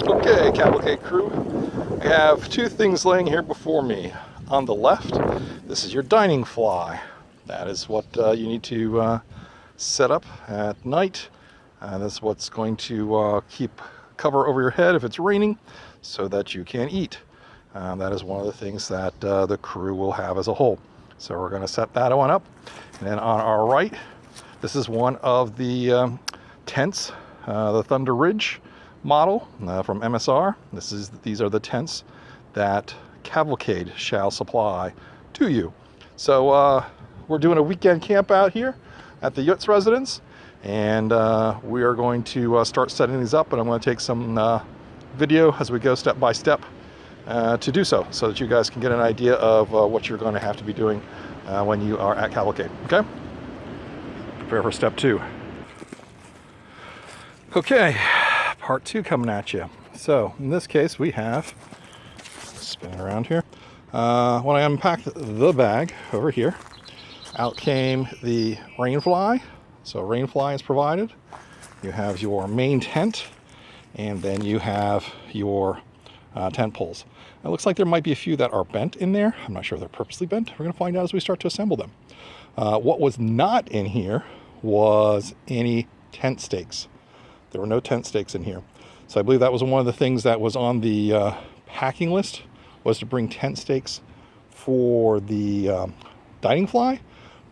Okay, Cavalcade crew, I have two things laying here before me. On the left, this is your dining fly. That is what you need to set up at night. That's what's going to keep cover over your head if it's raining so that you can eat. That is one of the things that the crew will have as a whole. So we're going to set that one up. And then on our right, this is one of the tents, the Thunder Ridge model from MSR. These are the tents that Cavalcade shall supply to you. So we're doing a weekend camp out here at the Yutz residence, and we are going to start setting these up, and I'm going to take some video as we go step by step to do so that you guys can get an idea of what you're going to have to be doing when you are at Cavalcade. Okay? Prepare for step 2. Okay, part 2 coming at you. So in this case we have, spin it around here, when I unpacked the bag over here, out came the rain fly. So rain fly is provided. You have your main tent, and then you have your tent poles. It looks like there might be a few that are bent in there. I'm not sure if they're purposely bent. We're going to find out as we start to assemble them. What was not in here was any tent stakes. There were no tent stakes in here. So I believe that was one of the things that was on the packing list, was to bring tent stakes for the dining fly.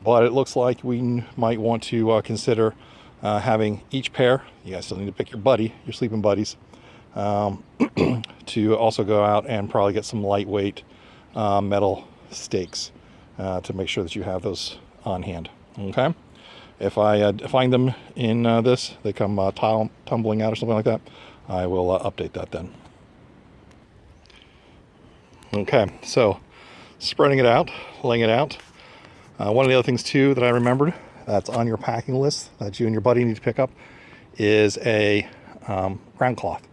But it looks like we might want to consider having each pair, you guys still need to pick your buddy, your sleeping buddies, to also go out and probably get some lightweight metal stakes to make sure that you have those on hand. Okay? If I find them in this, they come tumbling out or something like that, I will update that then. Okay, so spreading it out, laying it out. One of the other things too that I remembered that's on your packing list that you and your buddy need to pick up is a ground cloth.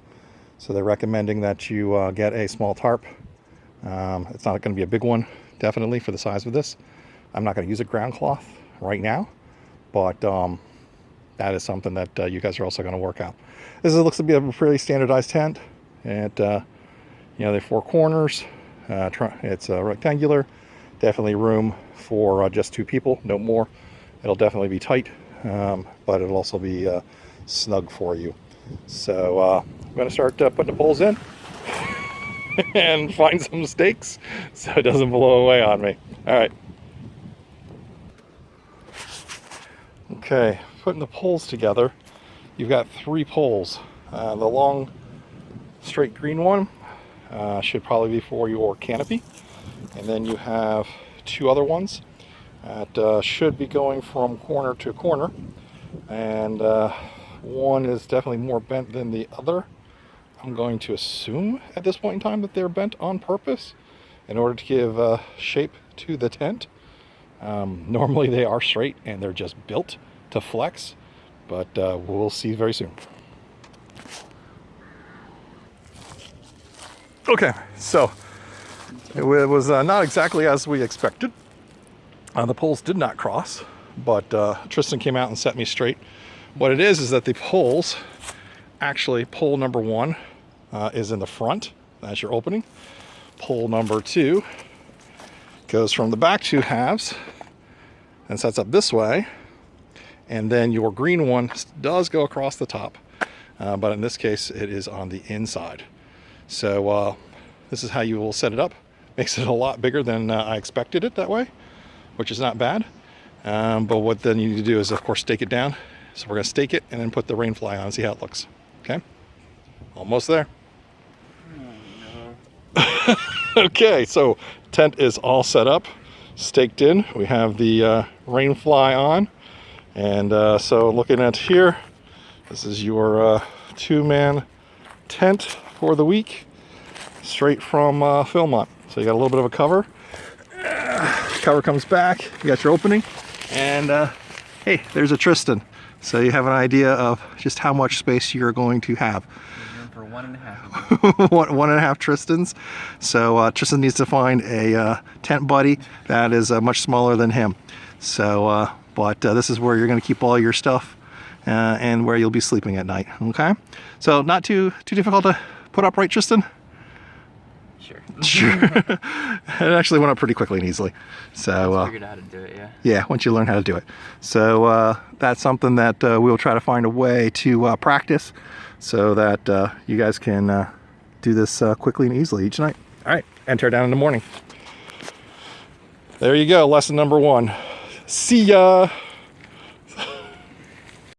So they're recommending that you get a small tarp. It's not going to be a big one, definitely, for the size of this. I'm not going to use a ground cloth right now, but that is something that you guys are also going to work out. This looks to be a pretty standardized tent. They have 4 corners. It's rectangular. Definitely room for just 2 people, no more. It'll definitely be tight, but it'll also be snug for you. So I'm going to start putting the poles in and find some stakes so it doesn't blow away on me. All right. Okay, putting the poles together. You've got 3 poles. The long, straight green one should probably be for your canopy. And then you have 2 other ones that should be going from corner to corner. And one is definitely more bent than the other. I'm going to assume at this point in time that they're bent on purpose in order to give shape to the tent. Normally they are straight and they're just built to flex, but we'll see very soon. Okay, so it was not exactly as we expected. The poles did not cross, but Tristan came out and set me straight. What it is that the poles, actually pole number 1 is in the front. That's your opening. Pole number 2 goes from the back 2 halves and sets up this way. And then your green one does go across the top. But in this case, it is on the inside. So this is how you will set it up. Makes it a lot bigger than I expected it that way, which is not bad. But what then you need to do is, of course, stake it down. So we're going to stake it and then put the rain fly on and see how it looks. Okay? Almost there. Oh, no. Okay, so tent is all set up, staked in. We have the rain fly on. And so looking at here, this is your 2-man tent for the week, straight from Philmont. So you got a little bit of a cover. Cover comes back, you got your opening, and hey, there's a Tristan. So you have an idea of just how much space you're going to have. For 1.5. 1.5. 1.5 Tristans. So Tristan needs to find a tent buddy that is much smaller than him. So, but this is where you're going to keep all your stuff and where you'll be sleeping at night. Okay. So not too difficult to put up right, Tristan? Sure. Sure. It actually went up pretty quickly and easily. So I figured out how to do it, yeah. Yeah, once you learn how to do it. So that's something that we'll try to find a way to practice so that you guys can do this quickly and easily each night. All right, and tear down in the morning. There you go, lesson number 1. See ya!